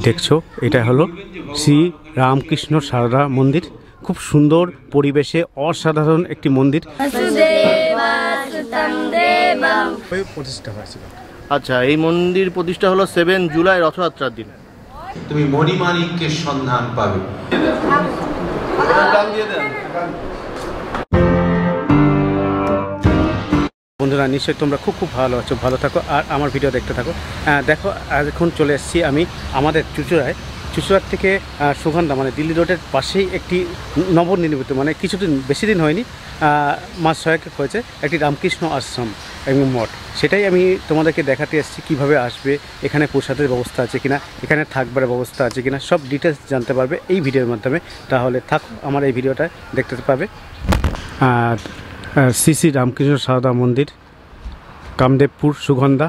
দেখছো এটা হলো শ্রী রামকৃষ্ণ সারদা মন্দির। খুব সুন্দর পরিবেশে অসাধারণ একটি মন্দির প্রতিষ্ঠা হয়েছিল। আচ্ছা, এই মন্দির প্রতিষ্ঠা হলো 7 জুলাই রথযাত্রার দিন। তুমি মণিমাণিক্যের সন্ধান পাবে। বন্ধুরা, নিশ্চয়ই তোমরা খুব ভালো আছো, ভালো থাকো আর আমার ভিডিও দেখতে থাকো। দেখো, এখন চলে এসেছি আমি আমাদের চুঁচুড়ার থেকে সুগন্ধা মানে দিল্লি রোডের পাশেই একটি নবনির্মিত, মানে কিছুদিন বেশি দিন হয়নি, মাস 6 হয়েছে, একটি রামকৃষ্ণ আশ্রম এবং মঠ। সেটাই আমি তোমাদেরকে দেখাতে এসেছি কীভাবে আসবে, এখানে প্রসাদের ব্যবস্থা আছে কিনা, এখানে থাকবার ব্যবস্থা আছে কিনা, সব ডিটেলস জানতে পারবে এই ভিডিওর মাধ্যমে। তাহলে থাকো, আমার এই ভিডিওটা দেখতে পাবে। আর শ্রী শ্রী রামকৃষ্ণ সারদা মন্দির, কামদেবপুর, সুগন্ধা।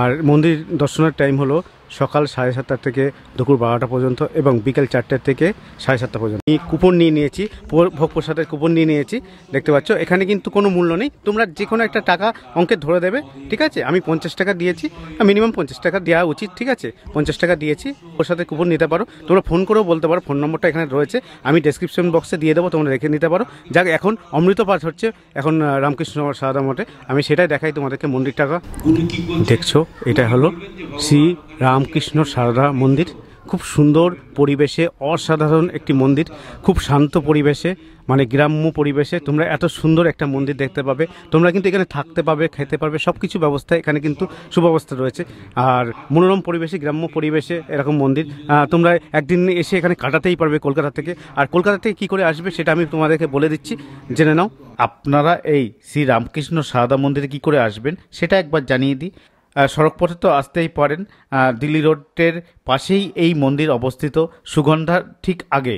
আর মন্দির দর্শনের টাইম হলো সকাল 7:30 থেকে দুপুর 12টা পর্যন্ত এবং বিকেল 4টা থেকে 7:30 পর্যন্ত। আমি কুপন নিয়ে নিয়েছি, ভোগ প্রসাদের কুপন নিয়ে নিয়েছি। দেখতে পাচ্ছ এখানে কিন্তু কোনো মূল্য নেই, তোমরা যে কোনো একটা টাকা অঙ্কে ধরে দেবে, ঠিক আছে? আমি 50 টাকা দিয়েছি, মিনিমাম 50 টাকা দেওয়া উচিত, ঠিক আছে? 50 টাকা দিয়েছি, প্রসাদের কুপন নিতে পারো। তোমরা ফোন করেও বলতে পারো, ফোন নম্বরটা এখানে রয়েছে, আমি ডেসক্রিপশন বক্সে দিয়ে দেবো, তোমরা রেখে নিতে পারো। যাক, এখন অমৃত পাঠ হচ্ছে এখন রামকৃষ্ণ সারদা মঠে, আমি সেটাই দেখাই তোমাদেরকে মন্দিরটাকে। দেখছো এটা হলো শ্রী রামকৃষ্ণ সারদা মন্দির। খুব সুন্দর পরিবেশে অসাধারণ একটি মন্দির, খুব শান্ত পরিবেশে, মানে গ্রাম্য পরিবেশে তোমরা এত সুন্দর একটা মন্দির দেখতে পাবে। তোমরা কিন্তু এখানে থাকতে পারবে, খেতে পারবে, সব কিছু ব্যবস্থা এখানে কিন্তু সুব্যবস্থা রয়েছে। আর মনোরম পরিবেশে, গ্রাম্য পরিবেশে এরকম মন্দির তোমরা একদিন এসে এখানে কাটাতেই পারবে কলকাতা থেকে। আর কলকাতা থেকে কী করে আসবে সেটা আমি তোমাদেরকে বলে দিচ্ছি, জেনে নাও। আপনারা এই শ্রী রামকৃষ্ণ সারদা মন্দিরে কী করে আসবেন সেটা একবার জানিয়ে দিই। সড়কপথে তো আসতেই পারেন, দিল্লি রোডের পাশেই এই মন্দির অবস্থিত, সুগন্ধার ঠিক আগে।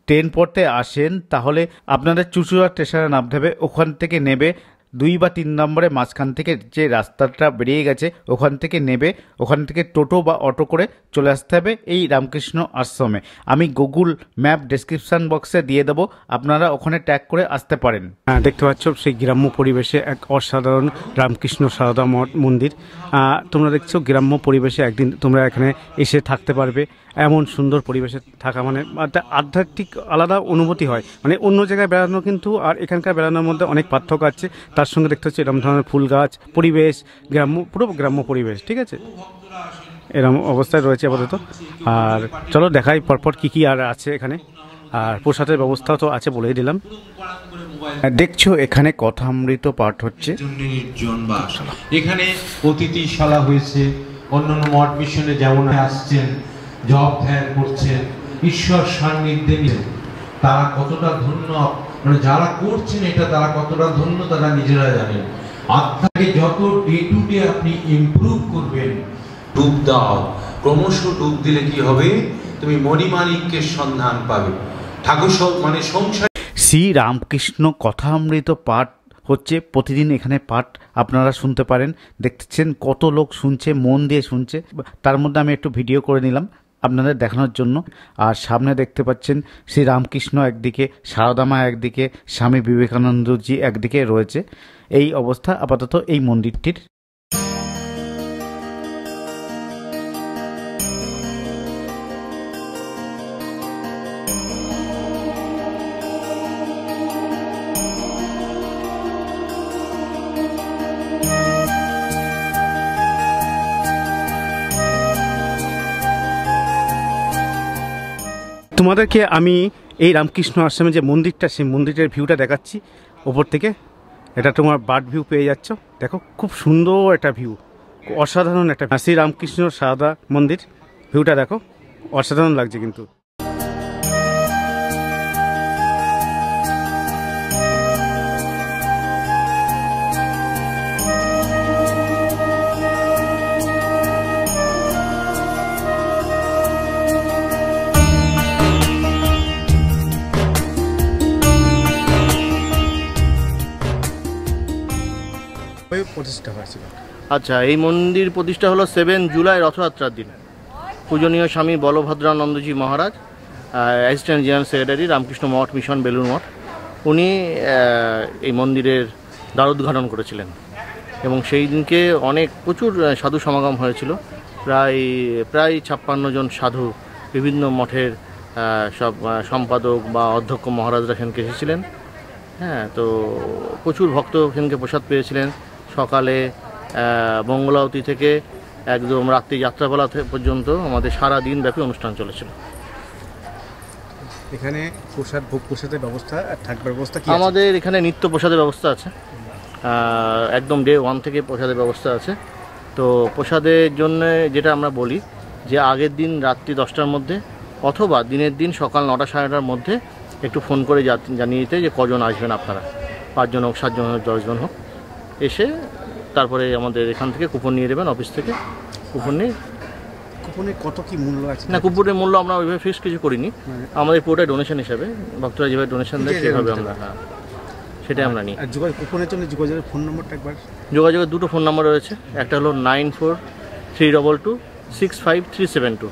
ট্রেন পড়তে আসেন তাহলে আপনাদের চুঁচুড়া স্টেশনে নামতে হবে, ওখান থেকে নেবে 2 বা 3 নম্বরে মাঝখান থেকে যে রাস্তাটা বেরিয়ে গেছে ওখান থেকে নেবে, ওখান থেকে টোটো বা অটো করে চলে আসতে হবে এই রামকৃষ্ণ আশ্রমে। আমি গুগল ম্যাপ ডেসক্রিপশান বক্সে দিয়ে দেবো, আপনারা ওখানে ট্যাগ করে আসতে পারেন। দেখতে পাচ্ছ সেই গ্রাম্য পরিবেশে এক অসাধারণ রামকৃষ্ণ সারদা মঠ মন্দির। তোমরা দেখছো গ্রাম্য পরিবেশে একদিন তোমরা এখানে এসে থাকতে পারবে। এমন সুন্দর পরিবেশে থাকা মানে একটা আধ্যাত্মিক আলাদা অনুভূতি হয়, মানে অন্য জায়গায় বেড়ানো কিন্তু আর এখানকার বেড়ানোর মধ্যে অনেক পার্থক্য আছে। তার সঙ্গে দেখতে হচ্ছে এরকম ধরনের ফুল গাছ, পরিবেশ গ্রাম্য, পুরো গ্রাম্য পরিবেশ, ঠিক আছে? এরকম অবস্থায় রয়েছে আপাতত। আর চলো দেখাই পরপর কী কী আর আছে এখানে। আর প্রসাদের ব্যবস্থাও তো আছে, বলেই দিলাম। দেখছো এখানে কথামৃত পাঠ হচ্ছে। এখানে অতিথিশালা হয়েছে, অন্যান্য মঠ মিশনে যেমন আসছেন, জপ ধ্যান করছেন, ঈশ্বর সান্নিধ্যে নিয়ে তারা কতটা ধন্য, মানে যারা করছেন এটা তারা কতটা ধন্য তারা নিজেরা জানেন। আত্মাকে যত ডে টু ডে আপনি ইমপ্রুভ করবেন, ডুব দাও, ক্রমশ ডুব দিলে কি হবে, তুমি মণিমাণিক্যের সন্ধান পাবে। ঠাকুর মানে সংসার। শ্রী রামকৃষ্ণ কথামৃত পাঠ হচ্ছে প্রতিদিন, এখানে পাঠ আপনারা শুনতে পারেন। দেখতেছেন কত লোক শুনছে, মন দিয়ে শুনছে। তার মধ্যে আমি একটু ভিডিও করে নিলাম আপনাদের দেখানোর জন্য। আর সামনে দেখতে পাচ্ছেন শ্রী রামকৃষ্ণ একদিকে, সারদা মা একদিকে, স্বামী বিবেকানন্দজি একদিকে রয়েছে। এই অবস্থা আপাতত এই মন্দিরটির। তোমাদেরকে আমি এই রামকৃষ্ণ আশ্রমে যে মন্দিরটা, সেই মন্দিরের ভিউটা দেখাচ্ছি ওপর থেকে। এটা তোমার বার্ড ভিউ পেয়ে যাচ্ছ, দেখো খুব সুন্দর একটা ভিউ, অসাধারণ একটা। শ্রী রামকৃষ্ণ সারদা মন্দির ভিউটা দেখো, অসাধারণ লাগছে কিন্তু। প্রতিষ্ঠা হয়েছিল। আচ্ছা, এই মন্দির প্রতিষ্ঠা হলো 7 জুলাই রথযাত্রার দিন। পূজনীয় স্বামী বলভদ্রানন্দজি মহারাজ, অ্যাসিস্ট্যান্ট জেনারেল সেক্রেটারি, রামকৃষ্ণ মঠ মিশন, বেলুর মঠ, উনি এই মন্দিরের দ্বার উদ্ঘাটন করেছিলেন এবং সেই দিনকে প্রচুর সাধু সমাগম হয়েছিল। প্রায় 56 জন সাধু, বিভিন্ন মঠের সব সম্পাদক বা অধ্যক্ষ মহারাজরা এখানকে এসেছিলেন। হ্যাঁ, তো প্রচুর ভক্ত এখানকে প্রসাদ পেয়েছিলেন। সকালে মঙ্গলাবতী থেকে একদম রাত্রি যাত্রাপালা পর্যন্ত আমাদের সারা দিন ব্যাপী অনুষ্ঠান চলেছিল। এখানে প্রসাদ, ভোগ প্রসাদের ব্যবস্থা আর থাকবার ব্যবস্থা কি? আমাদের এখানে নিত্য প্রসাদের ব্যবস্থা আছে, একদম ডে 1 থেকে প্রসাদের ব্যবস্থা আছে। তো প্রসাদের জন্য যেটা আমরা বলি যে আগের দিন রাত্রি 10টার মধ্যে অথবা দিনের দিন সকাল 9টা সাড়ে 9টার মধ্যে একটু ফোন করে জানিয়ে দিতে যে কজন আসবেন আপনারা, 5 জন হোক, 7 জন হোক, 10 জন হোক, এসে তারপরে আমাদের এখান থেকে কুপন নিয়ে দেবেন, অফিস থেকে কুপন নিয়ে। কুপনের কত কি মূল্য আছে? না, কুপনের মূল্য আমরা ওইভাবে ফিক্স কিছু করিনি, আমাদের পুরোটাই ডোনেশন হিসাবে, ভক্তরা যেভাবে ডোনেশন দেয় সেভাবে আমরা, হ্যাঁ, সেটাই আমরা নিই। আর কুপনের জন্য যোগাযোগের ফোন নম্বরটা একবার? যোগাযোগের 2টো ফোন নাম্বার রয়েছে, একটা হলো 9432265372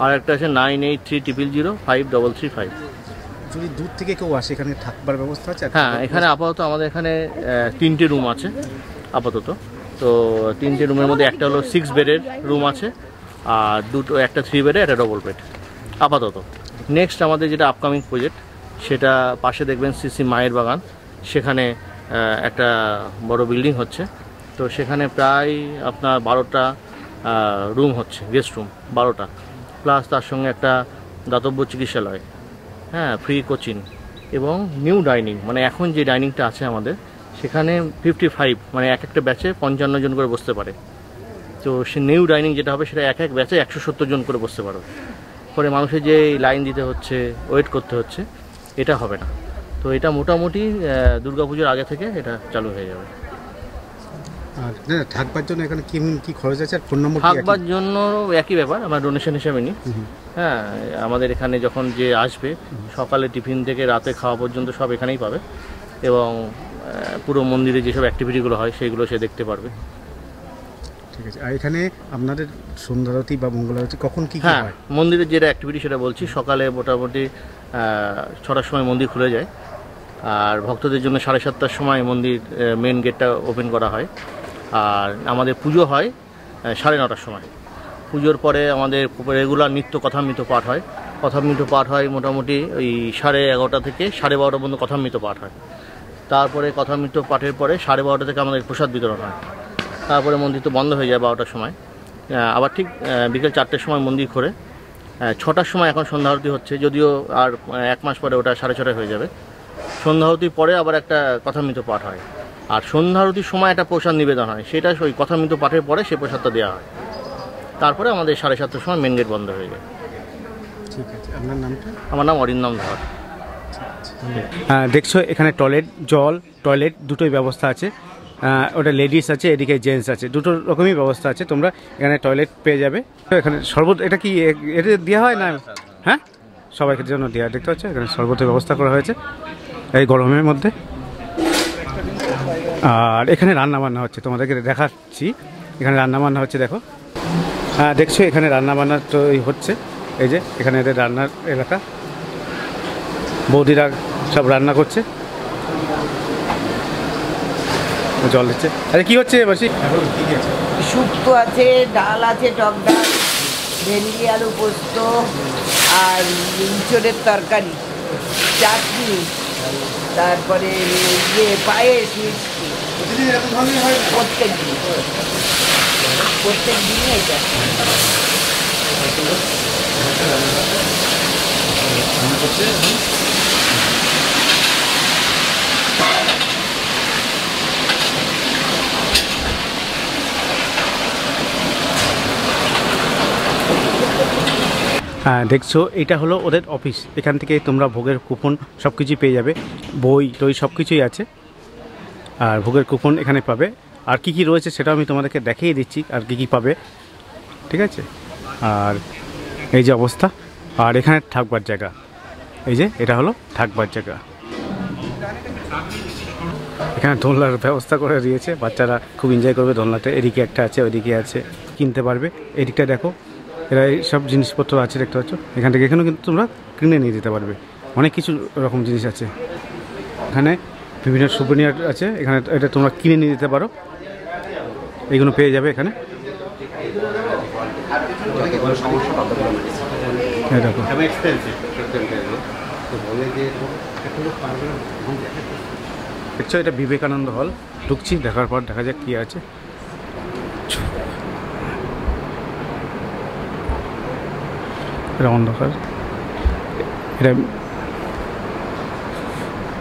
আর একটা আছে 9830053335। যদি দূর থেকে কেউ আসে এখানে থাকবার ব্যবস্থা আছে? হ্যাঁ, এখানে আপাতত আমাদের এখানে 3টে রুম আছে আপাতত। তো 3টে রুমের মধ্যে একটা হলো 6 বেডের রুম আছে, আর একটা 3 বেডের, একটা ডবল বেড আপাতত। নেক্সট আমাদের যেটা আপকামিং প্রজেক্ট, সেটা পাশে দেখবেন সিসি মায়ের বাগান, সেখানে একটা বড় বিল্ডিং হচ্ছে। তো সেখানে প্রায় আপনার 12টা রুম হচ্ছে, গেস্ট রুম 12টা, প্লাস তার সঙ্গে একটা দাতব্য চিকিৎসালয়, হ্যাঁ, ফ্রি কোচিং এবং নিউ ডাইনিং, মানে এখন যে ডাইনিংটা আছে আমাদের সেখানে 55, মানে এক একটা ব্যাচে 55 জন করে বসতে পারে। তো সে নিউ ডাইনিং যেটা হবে সেটা এক ব্যাচে 170 জন করে বসতে পারবে। পরে মানুষের যে লাইন দিতে হচ্ছে, ওয়েট করতে হচ্ছে, এটা হবে না। তো এটা মোটামুটি দুর্গাপুজোর আগে থেকে এটা চালু হয়ে যাবে। আর থাকবার জন্য এখানে কি খরচ আছে আর ফোন নম্বর? থাকবার জন্য একই ব্যাপার, আমরা ডোনেশন হিসেবে নিই। হ্যাঁ, আমাদের এখানে যখন যে আসবে সকালে টিফিন থেকে রাতে খাওয়া পর্যন্ত সব এখানেই পাবে, এবং পুরো মন্দিরে যেসব অ্যাক্টিভিটিগুলো হয় সেগুলো সে দেখতে পারবে। ঠিক আছে। আর এখানে আপনাদের সন্ধ্যারতি বা মঙ্গলারতি কখন কি হ্যাঁ, হয়? মন্দিরের যেটা অ্যাক্টিভিটি সেটা বলছি। সকালে মোটামুটি 6টার সময় মন্দির খুলে যায়, আর ভক্তদের জন্য 7:30টার সময় মন্দির মেন গেটটা ওপেন করা হয়। আর আমাদের পুজো হয় 9:30টার সময়। পুজোর পরে আমাদের রেগুলার নিত্য কথামৃত পাঠ হয়। কথামৃত পাঠ হয় মোটামুটি ওই 11:30 থেকে 12:30 পর্যন্ত কথামৃত পাঠ হয়। তারপরে কথামৃত পাঠের পরে 12:30 থেকে আমাদের প্রসাদ বিতরণ হয়। তারপরে মন্দির তো বন্ধ হয়ে যায় 12টার সময়। আবার ঠিক বিকেল 4টের সময় মন্দির খোলে। 6টার সময় এখন সন্ধ্যা আরতি হচ্ছে, যদিও আর 1 মাস পরে ওটা 6:30 হয়ে যাবে। সন্ধ্যা আরতির পরে আবার একটা কথামৃত পাঠ হয়, আর সন্ধ্যা আরতির সময় একটা প্রসাদ নিবেদন হয়, সেটা ওই কথামৃত পাঠের পরে সে প্রসাদটা দেওয়া হয়। তারপরে আমাদের 7:30টার সময় মেন গেট বন্ধ হয়ে যায়। ঠিক আছে। আপনার নামটা? আমার নাম অরিন্দম ধর। দেখছো এখানে টয়লেট দুটোই ব্যবস্থা আছে। ওটা লেডিস আছে, এদিকে জেন্টস আছে, দুটো রকমই ব্যবস্থা আছে। তোমরা এখানে টয়লেট পেয়ে যাবে। এখানে শরবত, এটা কি এটা দেওয়া হয় না? হ্যাঁ, সবাইকে জন্য দেওয়া। দেখতে পাচ্ছ এখানে শরবতের ব্যবস্থা করা হয়েছে এই গরমের মধ্যে। আর এখানে রান্নাবান্না হচ্ছে, তোমাদেরকে দেখাচ্ছি। এখানে রান্নাবান্না হচ্ছে, দেখো। হ্যাঁ, দেখছো এখানে রান্নাবান্না তো হচ্ছে। এই যে এখানে এদের রান্নার এলাকা, বৌদিরা সব রান্না করছে, জল দিচ্ছে। আরে কি হচ্ছে বসি? শুক্তো আছে, ডাল আছে, টক ডাল, ভেন্ডি আলু পোস্ত, আর ইঁচড়ের তরকারি, চাটনি, তারপরে পায়েস, মিষ্টি। প্রত্যেক দিনই এটা। দেখছো এটা হলো ওদের অফিস। এখান থেকে তোমরা ভোগের কুপন সব কিছুই পেয়ে যাবে, বই টই সব কিছুই আছে। আর ভোগের কুপন এখানে পাবে। আর কি কি রয়েছে সেটা আমি তোমাদেরকে দেখিয়ে দিচ্ছি, আর কি কি পাবে, ঠিক আছে। আর এই যে অবস্থা। আর এখানে থাকবার জায়গা, এই যে এটা হলো থাকবার জায়গা। এখানে দোলনার ব্যবস্থা করে দিয়েছে, বাচ্চারা খুব এনজয় করবে দোলনাতে। এদিকে একটা আছে, ওইদিকে আছে, কিনতে পারবে। এদিকটা দেখো, এরা এই সব জিনিসপত্র আছে, দেখতে পাচ্ছ। এখান থেকে এখানেও কিন্তু তোমরা কিনে নিয়ে যেতে পারবে। অনেক কিছু রকম জিনিস আছে এখানে, বিভিন্ন সুভেনিয়ার আছে এখানে, এটা তোমরা কিনে নিয়ে যেতে পারো। এইগুলো পেয়ে যাবে এখানে। যতগুলো সমস্যা ততগুলো এই দেখো দেখছো এটা বিবেকানন্দ হল। ঢুকছি, দেখার পর দেখা যাক কি আছে। এটা অন্ধকার, এটা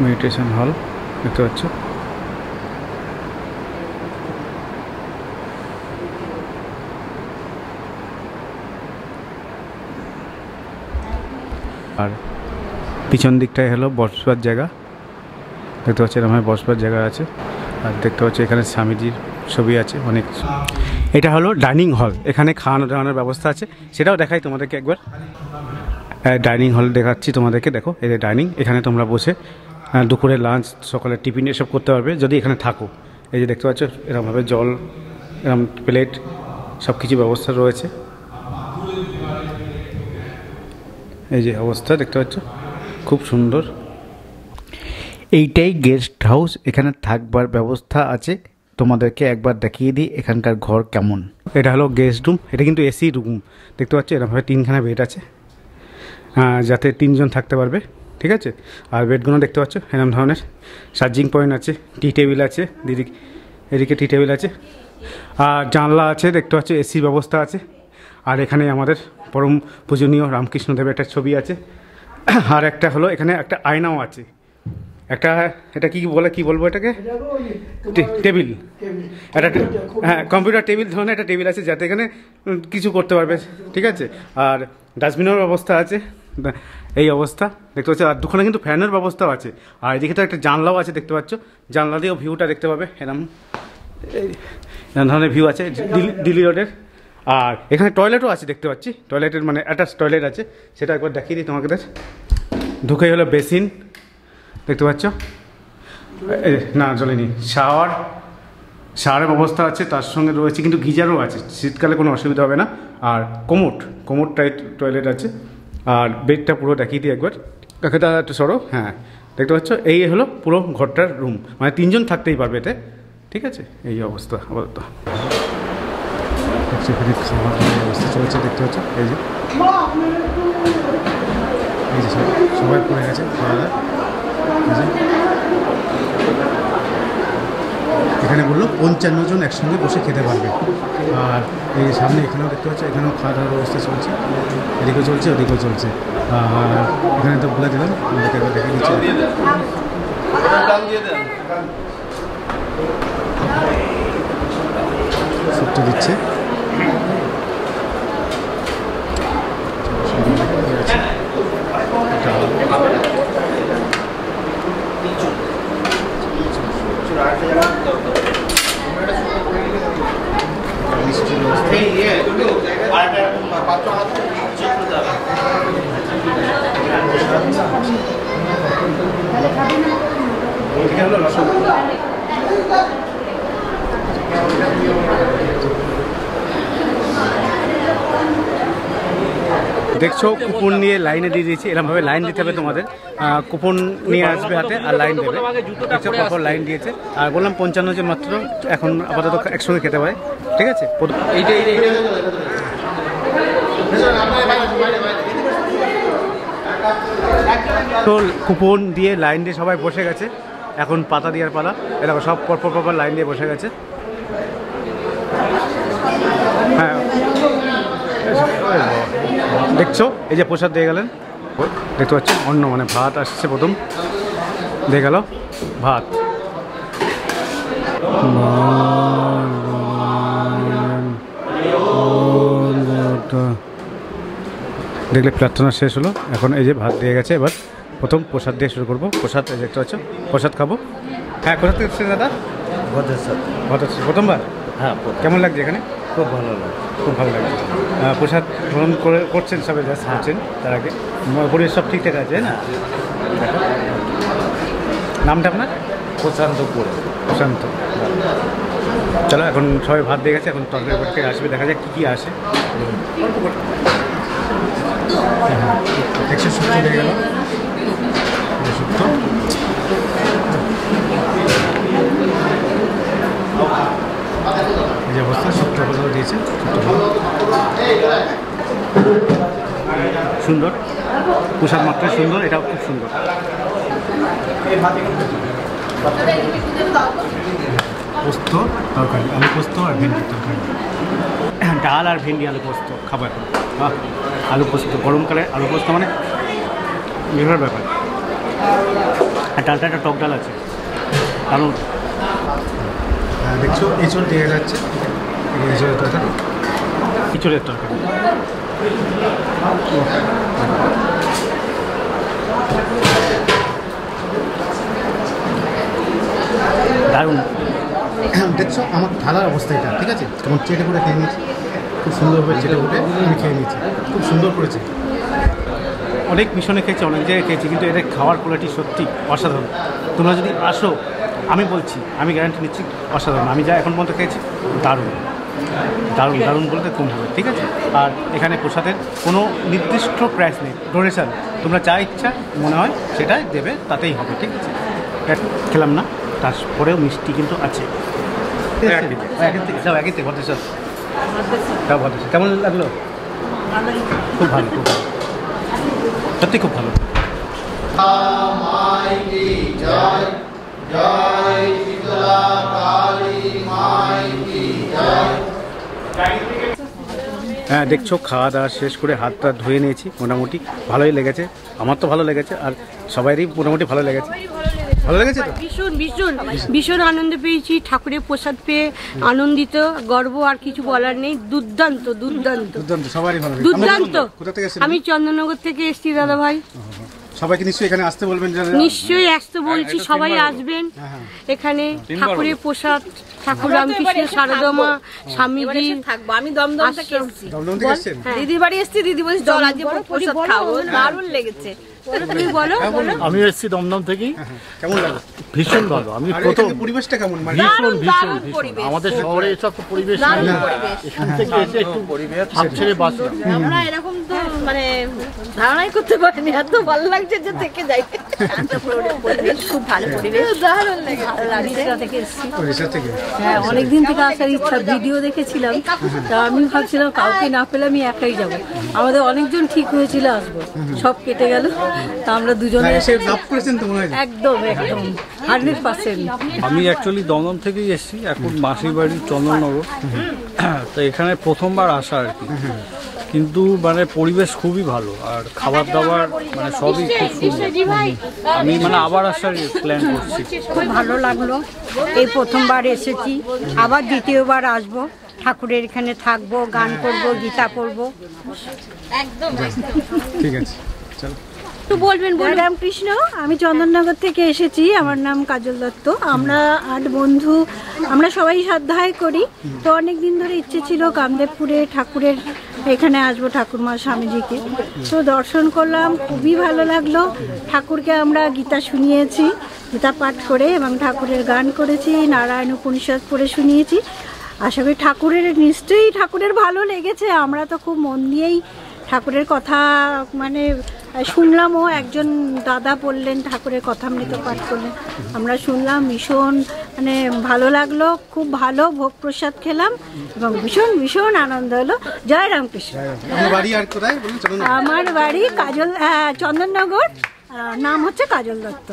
মেডিটেশন হল দেখতে পাচ্ছ। আর পিছন দিকটাই হলো বসবার জায়গা দেখতে পাচ্ছি, এরকম বসবার জায়গা আছে। আর দেখতে পাচ্ছি এখানে স্বামীজির ছবি আছে অনেক। এটা হলো ডাইনিং হল, এখানে খাওয়ানো দাওয়ানোর ব্যবস্থা আছে, সেটাও দেখাই তোমাদেরকে একবার। ডাইনিং হল দেখাচ্ছি তোমাদেরকে, দেখো এই যে ডাইনিং, এখানে তোমরা বসে দুপুরে লাঞ্চ, সকালের টিফিন এসব করতে পারবে যদি এখানে থাকো। এই যে দেখতে পাচ্ছ এরকমভাবে জল, এরকম প্লেট, সব কিছু ব্যবস্থা রয়েছে। এই যে অবস্থা দেখতে পাচ্ছ, খুব সুন্দর। এইটাই গেস্ট হাউস, এখানে থাকবার ব্যবস্থা আছে। তোমাদেরকে একবার দেখিয়ে দিই এখানকার ঘর কেমন। এটা হলো গেস্ট রুম, এটা কিন্তু এসি রুম দেখতে পাচ্ছ। এরকমভাবে 3খানা বেড আছে, যাতে 3 জন থাকতে পারবে, ঠিক আছে। আর বেডগুলো দেখতে পাচ্ছ এরকম ধরনের চার্জিং পয়েন্ট আছে, টি টেবিল আছে, এদিকে টি টেবিল আছে, আর জানলা আছে দেখতে পাচ্ছ, এসির ব্যবস্থা আছে। আর এখানে আমাদের পরম পূজনীয় রামকৃষ্ণদেবের একটা ছবি আছে। আর একটা হলো এখানে একটা আয়নাও আছে, একটা, এটা কি বলবো এটাকে, টেবিল, একটা, হ্যাঁ কম্পিউটার টেবিল ধরনের একটা টেবিল আছে, যাতে এখানে কিছু করতে পারবে, ঠিক আছে। আর ডাস্টবিনের ব্যবস্থা আছে, এই অবস্থা দেখতে পাচ্ছ। আর দুখানে কিন্তু ফ্যানের ব্যবস্থাও আছে। আর এদিকে তো একটা জানলাও আছে দেখতে পাচ্ছ, জানলা দিয়েও ভিউটা দেখতে পাবে, এরকম ধরনের ভিউ আছে দিল্লি রোডের। আর এখানে টয়লেটও আছে দেখতে পাচ্ছি, টয়লেটের মানে অ্যাটাচ টয়লেট আছে, সেটা একবার দেখিয়ে দিই তোমাকে। ঢুকেই হলো বেসিন দেখতে পাচ্ছ, না জ্বলেনি, শাওয়ারের ব্যবস্থা আছে, তার সঙ্গে রয়েছে কিন্তু গিজারও আছে, শীতকালে কোনো অসুবিধা হবে না। আর কোমোড টাইট টয়লেট আছে। আর বেডটা পুরো দেখিয়ে দিই একবার, কাকেটা একটু সরো, হ্যাঁ দেখতে পাচ্ছ। এই হলো পুরো ঘরটার রুম, মানে 3 জন থাকতেই পারবে এতে, ঠিক আছে। এই অবস্থা আপাতত এখানে খাওয়ার ব্যবস্থা চলছে দেখতে পাচ্ছ। এই যে সবাই পড়ে গেছে খাওয়া দাওয়া। এখানে বললো 55 জন একসঙ্গে বসে খেতে পারবে। আর এই সামনে এখানেও দেখতে পাচ্ছ, এখানেও খাওয়া দাওয়ার ব্যবস্থা চলছে, এদিকেও চলছে ওদিকেও চলছে। আর এখানে তো বলে দিলাম, দেখে দিচ্ছি, সবটা দিচ্ছে। দেখছো কুপন নিয়ে লাইনে দিয়ে দিয়েছি, এরকমভাবে লাইন দিতে হবে তোমাদের। কুপন নিয়ে আসবে হাতে আর লাইন দেবে, দেখছো কখন লাইন দিয়েছে। আর বললাম 55 জন মাত্র এখন আপাতত একসঙ্গে খেতে পারে, ঠিক আছে। তো কুপন দিয়ে লাইন দিয়ে সবাই বসে গেছে, এখন পাতা দেওয়ার পালা। এরকম সব পরপর লাইন দিয়ে বসে গেছে, হ্যাঁ দেখছো। এই যে প্রসাদ দিয়ে গেলেন দেখতে পাচ্ছ, অন্ন মানে ভাত আসছে, প্রথম দিয়ে গেল ভাত। দেখলে প্রার্থনা শেষ হলো, এখন এই যে ভাত দিয়ে গেছে। এবার প্রথম প্রসাদ দিয়ে শুরু করবো। প্রসাদ দেখতে পাচ্ছ, প্রসাদ খাবো। হ্যাঁ কোথা থেকে এসেছেন দাদা? প্রথমবার? হ্যাঁ। কেমন লাগছে এখানে? খুব ভালো লাগে, খুব ভালো লাগছে। প্রসাদ গ্রহণ করছেন সবাই, জাস্ট করছেন, তার আগে পরিবেশ সব ঠিকঠাক আছে না? নামটা আপনার? প্রশান্ত। চলো এখন সবাই ভাত দিয়ে গেছে, এখন তরকারি আসবে, দেখা যাক কী আসে। একশো শুক্তো দিয়ে গেল, শুক্তো। এই যে অবস্থা, চিত্রকলাও দিয়েছে, সুন্দর প্রসাদ মাত্রায় সুন্দর, এটাও খুব সুন্দর। পোস্ত তরকারি, আলু পোস্ত আর ভেন্ডির তরকারি, ডাল আর ভেন্ডি আলু পোস্ত খাবার। বাহ, আলু পোস্ত গরমকালে আলু পোস্ত মানে বিরাট ব্যাপার। আর ডালটা একটা টক ডাল আছে, কারণ দেখছো এঁচড় দিয়ে যাচ্ছে, এঁচড়ের তরকারি, এঁচড়ের তরকারি দারুণ। দেখছো আমার থালার অবস্থা এটা, ঠিক আছে, তখন চেটে করে খেয়ে নিয়েছি, খুব সুন্দরভাবে চেটে করে আমি খেয়ে নিয়েছি, খুব সুন্দর করেছে। অনেক মিশনে খেয়েছি, অনেক জায়গায় খেয়েছি, কিন্তু এদের খাওয়ার কোয়ালিটি সত্যি অসাধারণ। তোমরা যদি আসো, আমি বলছি, আমি গ্যারান্টি নিচ্ছি অসাধারণ। আমি যা এখন পর্যন্ত খেয়েছি দারুণ দারুণ দারুণ বলতে কম হবে, ঠিক আছে। আর এখানে প্রসাদের কোনো নির্দিষ্ট প্রাইস নেই, ডোনেশন, তোমরা যা ইচ্ছা মনে হয় সেটাই দেবে, তাতেই হবে, ঠিক আছে। খেলাম না, তারপরেও মিষ্টি কিন্তু আছে। কেমন লাগলো? খুব ভালো, খুব ভালো, সত্যি খুব ভালো। হ্যাঁ, দেখছো খাওয়া দাওয়া শেষ করে হাতটা ধুয়ে নিয়েছি, মোটামুটি ভালোই লেগেছে, আমার তো ভালো লেগেছে, আর সবাইরই মোটামুটি ভালো লেগেছে। ভালো লেগেছে তো? ভীষণ ভীষণ ভীষণ আনন্দ পেয়েছি, ঠাকুরের প্রসাদ পেয়ে আনন্দিত, গর্ব আর কিছু বলার নেই। দুর্দান্ত দুর্দান্ত দুর্দান্ত, সবারই ভালো, দুর্দান্ত। কোথা থেকে এসেছেন? আমি চন্দননগর থেকে এসেছি দাদা ভাই। সবাইকে নিশ্চয়ই এখানে আসতে বলবেন? নিশ্চয়ই আসতে বলছি, সবাই আসবেন এখানে। ঠাকুরের প্রসাদ, ঠাকুর রামকৃষ্ণ সারদমা স্বামীজি থাকবো। আমি দমদম থেকে এসেছি, দমদম থেকে এসেছেন? দিদির বাড়ি এসেছি, দিদি বলছি জল আজকে প্রসাদ খাবো, দারুণ লেগেছে। তুমি বলো। আমি এসেছি দমদম থেকেই। কেমন লাগলো? ভীষণ ভালো। আমি আর প্রথম এখানে পরিবেশটা কেমন? মানে ভীষণ ভীষণ ভীষণ। পরিবেশ। আমাদের শহরে এসব তো পরিবেশ নেই না, এখান থেকে এসে একটু হাত ছেড়ে বাঁচলাম। আমরা এরকম তো মানে ধারণাই করতে পারিনি, এত ভালো লাগছে যে থেকে যাই। পরিবেশ খুব ভালো, পরিবেশ দারুণ লেগেছে। উড়িষ্যা থেকে এসেছি। ওড়িশা থেকে? হ্যাঁ, অনেকদিন থেকে আসার ইচ্ছা, ভিডিও দেখেছিলাম, তা আমি ভাবছিলাম কাউকে না পেলে আমি একাই যাব। আমাদের অনেকজন ঠিক হয়েছিল আসবো, সব কেটে গেল, তা আমরা দুজনে এসে লাভ করেছেন তো মনে হয়? একদম একদম 100%। আমি অ্যাকচুয়ালি দমদম থেকেই এসেছি, এখন মাসির বাড়ি চন্দননগর, তো এখানে প্রথমবার আসা আর কি। কিন্তু মানে পরিবেশ খুবই ভালো, আর খাবার দাবার মানে সবই খুব সুন্দর। আমি মানে আবার আসার প্ল্যান করছি। খুব ভালো লাগলো, এই প্রথমবার এসেছি, আবার দ্বিতীয়বার আসবো। ঠাকুরের এখানে থাকবো, গান করব, গীতা পড়ব। একদম ঠিক আছে, চলো। তো বলবেন রামকৃষ্ণ, আমি চন্দননগর থেকে এসেছি, আমার নাম কাজল দত্ত। আমরা 8 বন্ধু, আমরা সবাই শ্রদ্ধায় করি। তো অনেক দিন ধরে ইচ্ছে ছিল কামদেবপুরে ঠাকুরের এখানে আসবো, ঠাকুরমা স্বামীজিকে। তো দর্শন করলাম, খুবই ভালো লাগলো। ঠাকুরকে আমরা গীতা শুনিয়েছি, গীতা পাঠ করে, এবং ঠাকুরের গান করেছি, নারায়ণ উপনিষদ পড়ে শুনিয়েছি। আশা করি নিশ্চয়ই ঠাকুরের ভালো লেগেছে। আমরা তো খুব মন দিয়েই ঠাকুরের কথা মানে শুনলামও। একজন দাদা বললেন ঠাকুরের কথামৃত পাঠ করলেন, আমরা শুনলাম, ভীষণ মানে ভালো লাগলো, খুব ভালো ভোগ প্রসাদ খেলাম এবং ভীষণ ভীষণ আনন্দ হলো। জয় রামকৃষ্ণ। আমার বাড়ি আর কোথায় বলুন? আমার বাড়ি চন্দননগর, নাম হচ্ছে কাজল দত্ত।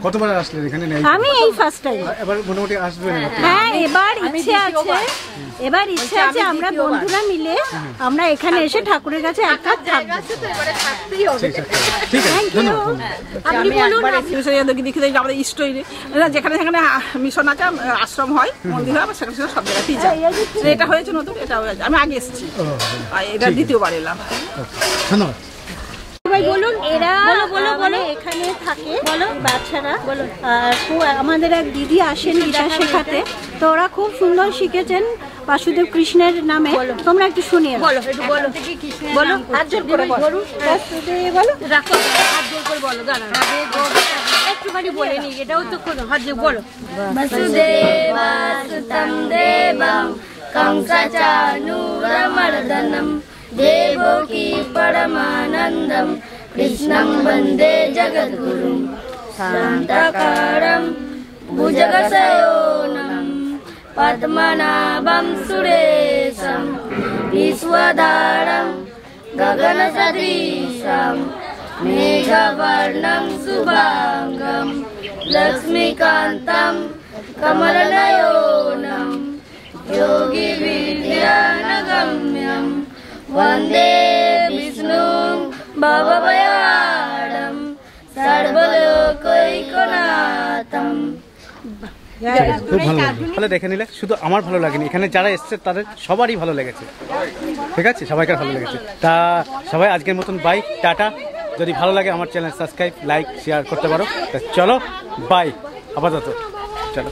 কতবার আসলেন এখানে? আমি এই ফার্স্ট টাইম। এবার মোটামুটি আসবেন? হ্যাঁ, এবার ইচ্ছে আছে, আমরা বন্ধুরা মিলে আমরা এখানে এসে ঠাকুরের কাছে এক রাত থাকবো। ঠিক আছে, ধন্যবাদ। আপনি বলুন। আমাদের ইষ্টই যেখানে যেখানে মিশন আছে, আশ্রম হয়, মন্দির হয়, সেখানে সব জায়গাতেই যাই। এটা হয়েছে নতুন, এটা হয়েছে, আমি আগে এসেছি, এটা দ্বিতীয়বার এলাম। ধন্যবাদ। বলুন, এরা বলো এখানে থাকে, বলো বাচ্চারা, বলো। আমাদের এক দিদি আসেন গীতা শেখাতে, তো ওরা খুব সুন্দর শিখেছেন বাসুদেব কৃষ্ণের নামে। তোমরা একটু শুনিয়ে বলো, একটু বলো, বলো, হাত জোর করে বলো, বলো, রাখো, হাত জোর করে বলো, দাঁড়া একটুখানি বলে নি, এটাও তো হাত জোর বলো। বসুদেবাসুতং দেবং কংসচানূরমর্দনম দেবকী পরমানন্দম কৃষ্ণং বন্দে জগদ্গুরুম শান্তকারম ভুজগশয়োনম पद्मनाभं सुरेशं विश्वधारं गगनसदृशं मेघवर्णं शुभांगं लक्ष्मीकान्तं कमलनयनं योगिविद्यानगम्यं वन्दे विष्णुं भवभयहारं सर्वलोकैकनाथं। খুব ভালো লাগলো। তাহলে দেখে নিলে শুধু আমার ভালো লাগেনি, এখানে যারা এসছে তাদের সবারই ভালো লেগেছে। ঠিক আছে, সবাইকার ভালো লেগেছে। তা সবাই আজকের মতন বাই, টাটা। যদি ভালো লাগে আমার চ্যানেল সাবস্ক্রাইব, লাইক, শেয়ার করতে পারো। তা চলো বাই, আপাতত চলো।